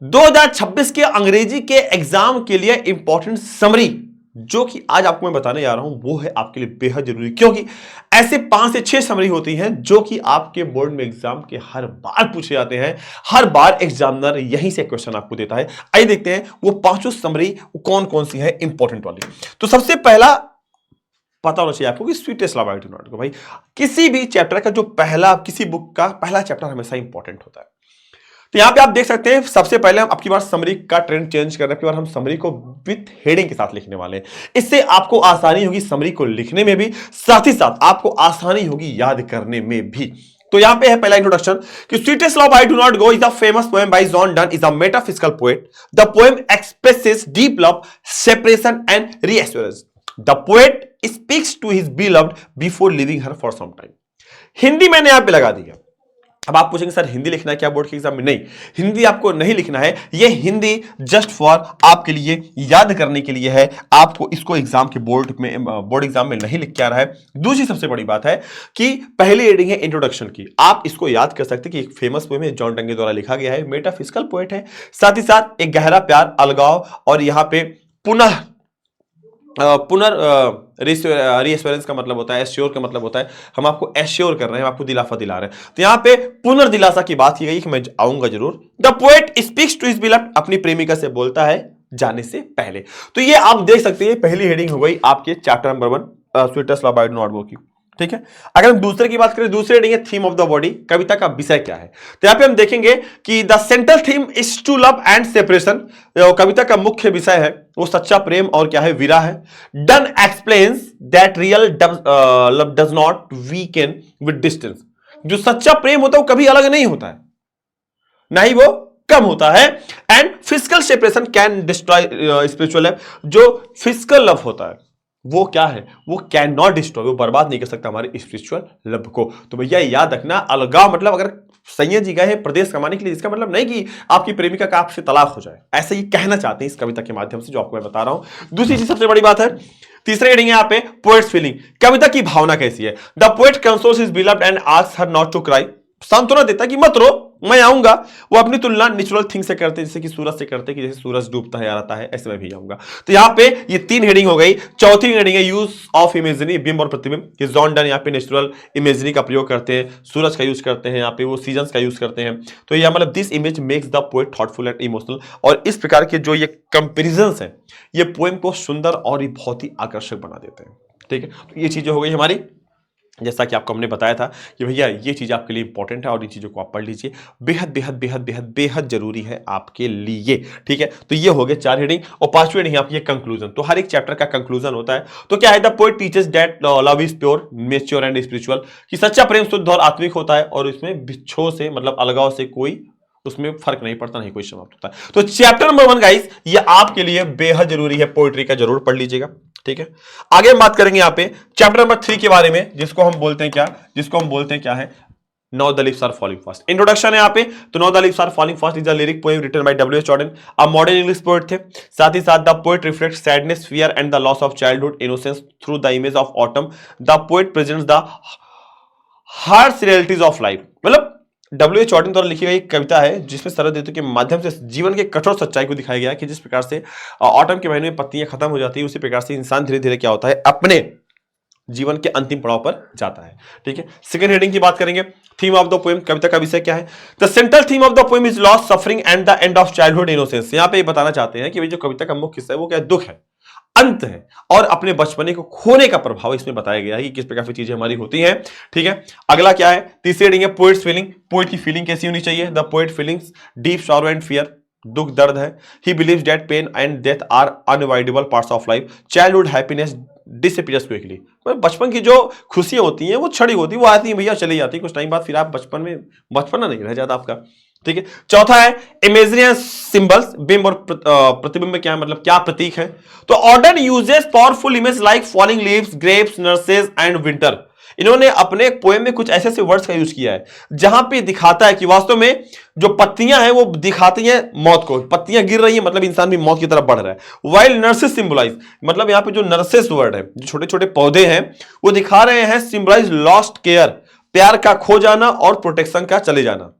2026 के अंग्रेजी के एग्जाम के लिए इंपॉर्टेंट समरी जो कि आज आपको मैं बताने जा रहा हूं वो है आपके लिए बेहद जरूरी, क्योंकि ऐसे 5 से 6 समरी होती हैं जो कि आपके बोर्ड में एग्जाम के हर बार पूछे जाते हैं। हर बार एग्जामिनर यहीं से क्वेश्चन आपको देता है। आइए देखते हैं वो पांचों समरी कौन कौन सी है इंपॉर्टेंट वाली। तो सबसे पहला पता होना चाहिए आपको कि sweetest love I do not को। भाई किसी भी चैप्टर का जो पहला, किसी बुक का पहला चैप्टर हमेशा इंपॉर्टेंट होता है। तो यहां पे आप देख सकते हैं सबसे पहले हम आपकी बार समरी का ट्रेंड चेंज कर रहे हैं। हम समरी को विथ हेडिंग के साथ लिखने वाले हैं। इससे आपको आसानी होगी समरी को लिखने में भी, साथ ही साथ आपको आसानी होगी याद करने में भी। तो यहां पे है पहला इंट्रोडक्शन कि sweetest love I do not go is a famous poem by John Donne, is a metaphysical poet. The poem expresses deep love, separation and reassurance. The poet speaks to his beloved before living her for some time. Hindi मैंने यहां पे लगा दी है। अब आप पूछेंगे sir Hindi लिखना है क्या बोर्ड के एग्जाम में? नहीं, हिंदी आपको नहीं लिखना है। ये हिंदी जस्ट फॉर आपके लिए याद करने के लिए है। आपको इसको एग्जाम के बोर्ड एग्जाम में नहीं लिख के आ रहा है। दूसरी सबसे बड़ी बात है कि पहली रीडिंग है इंट्रोडक्शन की। आप इसको याद कर सकते हैं कि एक फेमस पोएम है, जॉन डन के द्वारा लिखा गया है, मेटाफिजिकल पोएट है। साथ ही साथ एक गहरा प्यार, अलगाव और यहां पे पुनः रीएश्योरेंस का मतलब होता है, एश्योर का मतलब होता है हम आपको एश्योर कर रहे हैं, आपको दिलासा दिला रहे हैं। तो यहां पे पुनर्दिलासा की बात की गई कि मैं आऊंगा जरूर। The poet speaks to his beloved, अपनी प्रेमिका से बोलता है जाने से पहले। तो ये आप देख सकते हैं पहली हेडिंग हो गई आपके chapter number 1 sweetest love I do not गो की। ठीक है, अगर हम दूसरे की बात करें, दूसरी हेडिंग है थीम ऑफ द बॉडी, कविता का विषय क्या है। तो यहां पे हम देखेंगे कि the central theme is to love and separation. कविता का मुख्य विषय है वो सच्चा प्रेम और क्या है, विरह है। Done explains that real love does not weakened with distance. जो सच्चा प्रेम होता है वो कभी अलग नहीं होता है, ना ही वो कम होता है। And physical separation can destroy spiritual love. जो फिजिकल लव होता है वो क्या है, वो कैन नॉट डिस्ट्रॉय, वो बर्बाद नहीं कर सकता हमारे स्पिरिचुअल लव को। तो भैया याद रखना, अलगाव मतलब अगर सैयद जी गए हैं प्रदेश कमाने के लिए, इसका मतलब नहीं कि आपकी प्रेमिका का आपसे तलाक हो जाए, ऐसे ही कहना चाहते हैं इस कविता के माध्यम से जो आपको मैं बता रहा हूं। दूसरी चीज सबसे बड़ी बात है, तीसरी रीडिंग है यहाँ पे पोएट्स फीलिंग। कविता की भावना कैसी है। The poet consoles his beloved and asks her not to cry. सांत्वना देता है कि मत रो, मैं आऊंगा। वो अपनी तुलना नेचुरल थिंग से करते हैं, जैसे कि सूरज से करते हैं कि जैसे सूरज डूबता है आता है, ऐसे मैं भी आऊंगा। तो यहाँ पे ये 3 हेडिंग हो गई। चौथी हेडिंग है यूज ऑफ इमेजरी, बिंब और प्रतिबिंब। ये जॉन डन यहाँ पे नेचुरल इमेजरी का प्रयोग करते हैं, सूरज का यूज करते हैं, यहाँ पे वो सीजन्स का यूज करते हैं। तो यह मतलब this image makes the poet thoughtful and emotional. और इस प्रकार के जो ये कंपेरिजंस हैं ये पोएम को सुंदर और बहुत ही आकर्षक बना देते हैं। ठीक है, तो ये चीजें हो गई हमारी, जैसा कि आपको हमने बताया था कि भैया ये चीज़ आपके लिए इंपॉर्टेंट है और इन चीज़ों को आप पढ़ लीजिए, बेहद बेहद बेहद बेहद बेहद जरूरी है आपके लिए। ठीक है, तो ये हो गए 4 हेडिंग। और 5वीं हेडिंग आपकी है कंक्लूजन। तो हर एक चैप्टर का कंक्लूजन होता है। तो क्या है, the poet teaches that love is pure, mature and spiritual. कि सच्चा प्रेम शुद्ध और आत्मिक होता है और इसमें बिच्छो से मतलब अलगाव से कोई उसमें फर्क नहीं पड़ता, नहीं कोई समाप्त होता है। तो चैप्टर नंबर 1 गाइस ये आपके लिए बेहद जरूरी है, पोएट्री का जरूर पढ़ लीजिएगा। ठीक है, आगे हम बात करेंगे यहाँ पे चैप्टर नंबर 3 के बारे में, जिसको हम बोलते हैं क्या है, now the leaves are falling fast. Introduction है यहाँ पे। तो now the leaves are falling fast is a lyric poem written by W H Jordan, a modern English poet थे। साथ ही साथ the poet reflects sadness, fear and the loss of childhood innocence through the image of autumn. The poet presents the harsh realities of life. मतलब W H Jordan द्वारा लिखी गई एक कविता है जिसमें शरद ऋतु के माध्यम से जीवन के कठोर सच्चाई को दिखाया गया है कि जिस प्रकार से ऑटम के महीने में पत्तियां खत्म हो जाती है, उसी प्रकार से इंसान धीरे धीरे क्या होता है, अपने जीवन के अंतिम पड़ाव पर जाता है। ठीक है, सेकंड हेडिंग की बात करेंगे, थीम ऑफ द पोएम, कविता का विषय क्या है। The central theme of the poem is loss, suffering and the end of childhood innocence. यहाँ पे ये बताना चाहते हैं कि जो कविता का मुख्य हिस्सा है वो क्या है, दुख है, अंत है और अपने बचपने को खोने का प्रभाव इसमें बताया गया है कि किस प्रकार की चीजें हमारी होती हैं। ठीक है, अगला क्या है, तीसरी हेडिंग है पोएट्स फीलिंग। पोएट की फीलिंग कैसी होनी चाहिए। The poet feelings deep sorrow and fear, दुख दर्द है। He believes that pain and death are unavoidable parts of life. Childhood happiness disappears quickly. बचपन की जो खुशियां होती हैं वो क्षणिक होती है, वो आती हैं भैया चली जाती है, कुछ टाइम बाद फिर आप बचपना नहीं रह जाता आपका। ठीक है, चौथा है इमेजरी एंड सिंबल्स, बिंब और प्रतिबिंब क्या है, मतलब क्या प्रतीक है। तो Auden uses powerful image like falling leaves, grapes, nurses and winter. इन्होंने अपने पोएम में कुछ ऐसे वर्ड्स का यूज किया है जहां पे दिखाता है कि वास्तव में जो पत्तियां हैं वो दिखाती हैं मौत को, पत्तियां गिर रही हैं मतलब इंसान भी मौत की तरफ बढ़ रहा है। वाइल नर्सेस सिंबलाइज, मतलब यहां पे जो नर्सेस वर्ड है, जो छोटे छोटे पौधे हैं वो दिखा रहे हैं सिंबलाइज लॉस्ट केयर, प्यार का खो जाना और प्रोटेक्शन का चले जाना।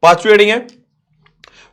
5वीं हेडिंग है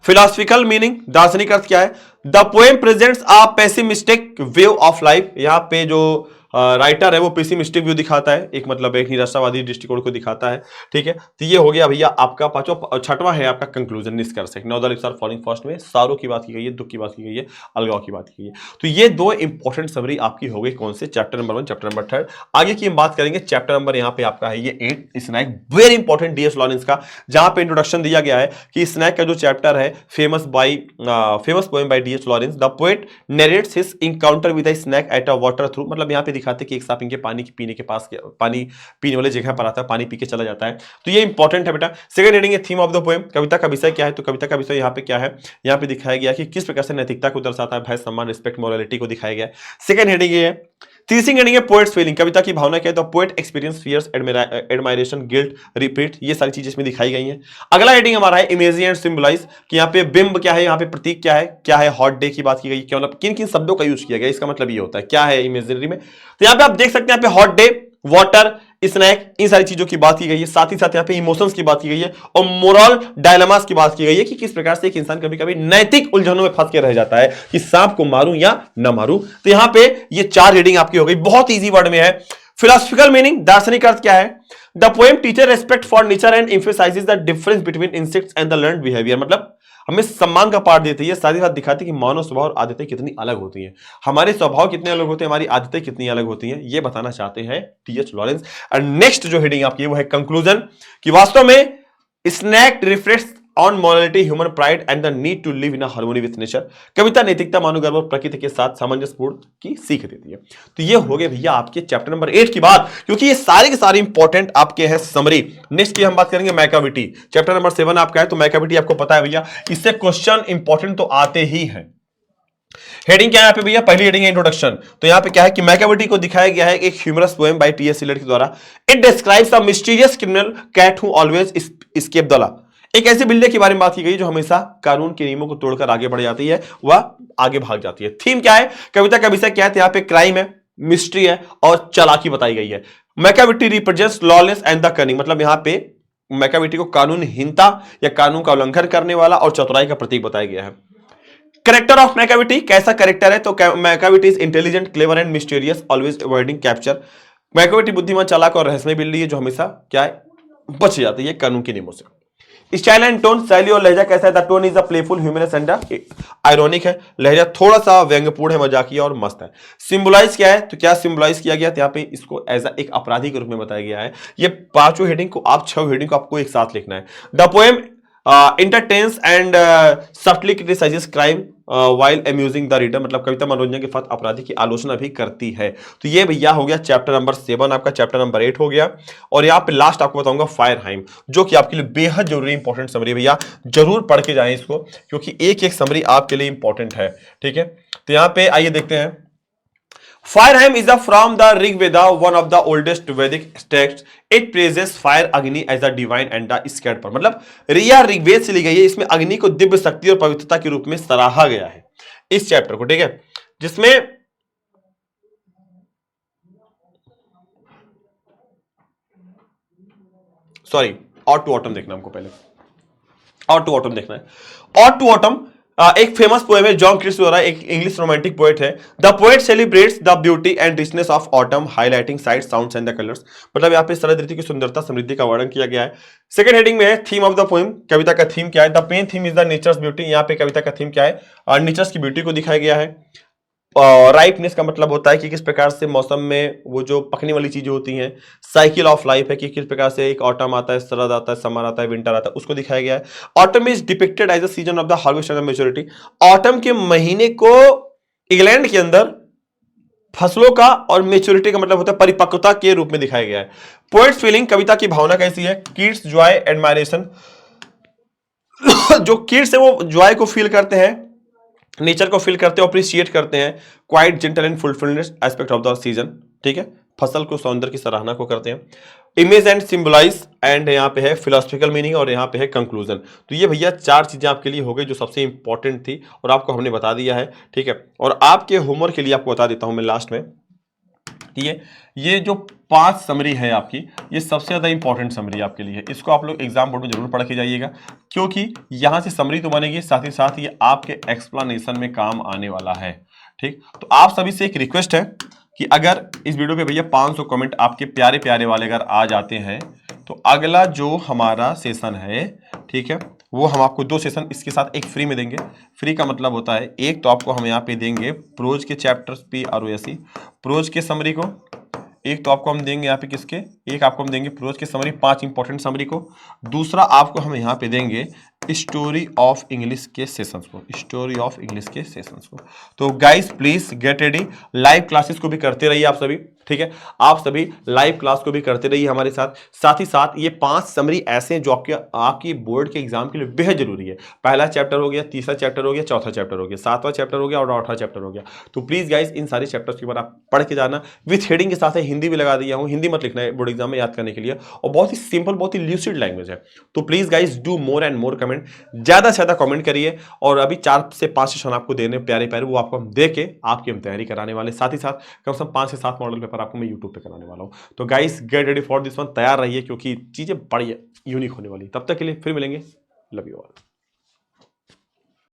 फिलोसफिकल मीनिंग, दार्शनिक अर्थ क्या है? The poem presents a pessimistic view of life. यहां पे जो राइटर है वो पेसिमिस्टिक व्यू दिखाता है, एक मतलब एक निराशावादी दृष्टिकोण को दिखाता है। ठीक है, तो ये हो गया भैया आपका पांचवा। छठवां है आपका कंक्लूजन, निष्कर्ष। Now the leaves are falling fast में सारों की बात की गई है, दुख की बात की गई है, अलगाव की बात की गई है। तो ये दो इंपॉर्टेंट समरी आपकी हो गई कौन से? Chapter number 1, chapter number 3। आगे की हम बात करेंगे चैप्टर नंबर यहाँ पे आपका है ये 8 snake, very important DS Lawrence का, जहां पे इंट्रोडक्शन दिया गया है कि स्नैक का जो चैप्टर है famous poem by DS Lawrence. The poet narrates his encounter with a snake at a water trough, मतलब यहाँ पे दिखाते कि एक सांप इनके पानी पीने के पास, पानी पीने वाले जगह पर आता है, पानी पी के चला जाता है। तो ये इंपॉर्टेंट है बेटा। सेकंड हेडिंग है थीम ऑफ द पोएम, कविता का विषय क्या है? तो कविता का विषय यहाँ पे क्या है? यहाँ पे दिखाया गया कि किस प्रकार से नैतिकता को दर्शाता है, भय, सम्मान, रिस्पेक्ट, मोरालिटी को दिखाया गया है। सेकंड हेडिंग ये है। तीसरी हेडिंग है पोएट्स फीलिंग, कविता की भावना क्या है? तो poet experience fears, admiration, guilt, repeat, ये सारी चीजें इसमें दिखाई गई हैं। अगला हेडिंग हमारा है इमेज एंड सिंबलाइज, कि यहाँ पे बिंब क्या है, यहाँ पे प्रतीक क्या है, क्या है हॉट डे की बात की गई, क्या मतलब किन किन शब्दों का यूज किया गया, इसका मतलब ये होता है क्या है इमेजनरी में। तो यहाँ पे आप देख सकते हैं, यहाँ पे हॉट डे, वाटर, स्नैक, इन सारी चीजों की बात की गई है। साथ ही साथ यहाँ पे इमोशंस की बात की गई है और मोरल डायलेमास की बात की गई है कि किस प्रकार से एक इंसान कभी कभी नैतिक उलझनों में फंस के रह जाता है कि सांप को मारूं या ना मारूं। तो यहाँ पे ये 4 रीडिंग आपकी हो गई, बहुत इजी वर्ड में है। फिलोसफिकल मीनिंग, दार्शनिक अर्थ क्या है? The poem teacher respect for nature and emphasises the difference between insects and the learned behaviour, मतलब हमें सम्मान का पाठ देती है, साथ ही साथ दिखाती है कि मानव स्वभाव और आदतें कितनी अलग होती हैं, हमारे स्वभाव कितने अलग होते हैं, हमारी आदतें कितनी अलग होती हैं, ये बताना चाहते हैं टीएच लॉरेंस। एंड नेक्स्ट जो हेडिंग आपकी है वो है कंक्लूजन, कि वास्तव में snake reflects on morality, human pride and the need to live in harmony with nature. कविता नैतिकता, मानवगर्व और प्रकृति के साथ सामंजस्यपूर्ण की सीख देती है। तो ये हो गए भैया आपके चैप्टर नंबर 8 की बात, क्योंकि ये सारे के सारे इंपॉर्टेंट आपके हैं समरी। नेक्स्ट की हम बात करेंगे मैकाविटी, चैप्टर नंबर 7 आपका है। तो मैकाविटी आपको पता है भैया, इससे क्वेश्चन इंपॉर्टेंट तो आते ही हैं। हेडिंग क्या है यहाँ पे भैया? पहली हेडिंग है इंट्रोडक्शन। तो यहाँ पे क्या है कि मैकाविटी को दिखाया गया है एक humorous poem by TS. Eliot के द्वारा। It describes a mysterious criminal cat who always escape the law. एक ऐसे बिल्ली के बारे में बात की गई जो हमेशा कानून के नियमों को तोड़कर आगे बढ़ जाती है, वह आगे भाग जाती है। थीम क्या है? कविता का विषय क्या है? यहाँ पे क्राइम है, मिस्ट्री है और चालाकी बताई गई है। Macavity represents lawless and the cunning, मतलब यहाँ पे मैकाविटी को कानूनहीनता या कानून का उल्लंघन करने वाला और चतुराई का प्रतीक बताया गया है। करेक्टर ऑफ मैकाविटी, कैसा करेक्टर है? तो Macavity is intelligent, clever and mysterious, always avoiding capture. Macavity बुद्धिमान, चालाक और रहस्यमय बिल्ली है जो हमेशा क्या है? बच जाती है कानून के नियमों से। स्टाइल एंड टोन, शैली और लहजा कैसा है? The tone is a playful, humorous and ironic है। लहजा थोड़ा सा व्यंग्यपूर्ण है, मजाकिया और मस्त है। सिंबलाइज क्या है? तो क्या सिंबलाइज किया गया? तो यहाँ पे इसको एज एक अपराधी के रूप में बताया गया है। ये पांचों हेडिंग को आप 6 हेडिंग को आपको एक साथ लिखना है। The poem entertains and subtly criticizes crime while amusing the reader, मतलब कविता मनोरंजन के साथ अपराधी की आलोचना भी करती है। तो ये भैया हो गया चैप्टर नंबर 7 आपका, चैप्टर नंबर 8 हो गया। और यहाँ पे लास्ट आपको बताऊंगा फायरहाइम, जो कि आपके लिए बेहद जरूरी इंपॉर्टेंट समरी है भैया, जरूर पढ़ के जाएं इसको, क्योंकि एक एक समरी आपके लिए इंपॉर्टेंट है। ठीक है, तो यहाँ पे आइए देखते हैं। Fireheim is from the Rig Veda, one of the oldest Vedic texts. It praises fire Agni as a divine and the scared power. मतलब रिया ऋग्वेद से ली गई है, इसमें अग्नि को दिव्य शक्ति और पवित्रता के रूप में सराहा गया है इस चैप्टर को। ठीक है, जिसमें सॉरी और टू ऑटम देखना हमको पहले, और टू ऑटम देखना है। और टू ऑटम एक फेमस पोएम है जॉन क्रिस्ट द्वारा, एक इंग्लिश रोमांटिक पोएट है। The poet celebrates the beauty and richness of autumn, highlighting sites, sounds and the colours, मतलब यहाँ पे शरद ऋतु की सुंदरता, समृद्धि का वर्णन किया गया है। सेकंड हेडिंग में है थीम ऑफ द पोएम, कविता का थीम क्या है? The main theme is the natures beauty, यहाँ पे कविता का थीम क्या है? नेचर्स की ब्यूटी को दिखाया गया है। राइपनेस का मतलब होता है कि किस प्रकार से मौसम में वो जो पकने वाली चीजें होती हैं। साइकिल ऑफ लाइफ है कि किस प्रकार से एक ऑटम आता है, शरद आता है, समर आता है, विंटर आता है, उसको दिखाया गया है। Autumn is depicted as a season of the harvest and maturity, autumn के महीने को इंग्लैंड के अंदर फसलों का और मेच्योरिटी का मतलब होता है परिपक्वता के रूप में दिखाया गया है। पोएट्स फीलिंग, कविता की भावना कैसी है? किड्स जॉय, एडमायरेशन, जो किड्स है वो जॉय को फील करते हैं, नेचर को फील करते हैं, अप्रिशिएट करते हैं। Quite gentle and fulfilness aspect of the season, ठीक है, फसल को, सौंदर्य की सराहना को करते हैं। इमेज एंड सिंबलाइज, एंड यहाँ पे है फिलोसफिकल मीनिंग, और यहाँ पे है कंक्लूजन। तो ये भैया 4 चीजें आपके लिए हो गई जो सबसे इंपॉर्टेंट थी और आपको हमने बता दिया है। ठीक है, और आपके होमवर्क के लिए आपको बता देता हूं मैं लास्ट में ये जो 5 समरी है आपकी, ये सबसे ज़्यादा इंपॉर्टेंट समरी आपके लिए है। इसको आप लोग एग्जाम बोर्ड में जरूर पढ़ के जाइएगा, क्योंकि यहाँ से समरी तो बनेगी, साथ ही साथ ये आपके एक्सप्लेनेशन में काम आने वाला है। ठीक, तो आप सभी से एक रिक्वेस्ट है कि अगर इस वीडियो पे भैया 500 कमेंट आपके प्यारे प्यारे वाले अगर आ जाते हैं तो अगला जो हमारा सेशन है, ठीक है, वो हम आपको 2 सेशन इसके साथ एक फ्री में देंगे। फ्री का मतलब होता है एक तो आपको हम यहाँ पे देंगे प्रोज के चैप्टर्स PROSE प्रोज के समरी को, एक तो आपको हम देंगे यहाँ पे किसके, एक आपको हम देंगे प्रोज के समरी 5 इंपॉर्टेंट समरी को, दूसरा आपको हम यहाँ पे देंगे स्टोरी ऑफ इंग्लिश के सेशंस को, स्टोरी ऑफ इंग्लिश के सेशंस को। तो guys please get ready, live classes को भी करते रहिए आप सभी, ठीक है, आप सभी लाइव क्लास को भी करते रहिए हमारे साथ ही साथ ये 5 समरी ऐसे हैं जो आपकी बोर्ड के एग्जाम के लिए बेहद जरूरी है। पहला चैप्टर हो गया, तीसरा चैप्टर हो गया, चौथा चैप्टर हो गया, 7वां चैप्टर हो गया और 8वां चैप्टर हो गया। तो प्लीज गाइस इन सारे चैप्टर्स के बारे आप पढ़ के जाना, विथ हेडिंग के साथ हिंदी भी लगा दिया हूं, हिंदी मत लिखना है बोर्ड एग्जाम में याद करने के लिए, और बहुत ही सिंपल, बहुत ही ल्यूसिड लैंग्वेज है। तो please guys do more and more comment, ज्यादा से ज्यादा कमेंट करिए, और अभी 4 से 5 सेशन आपको देने प्यारे प्यारे, वो आपको हम दे के आपकी हम तैयारी कराने वाले, साथ ही साथ कम से कम 5 से 7 मॉडल पेपर आपको मैं यूट्यूब पे कराने वाला हूं। तो guys get ready for this one, तैयार रहिए क्योंकि चीजें बड़ी यूनिक होने वाली। तब तक के लिए फिर मिलेंगे, लव यू ऑल।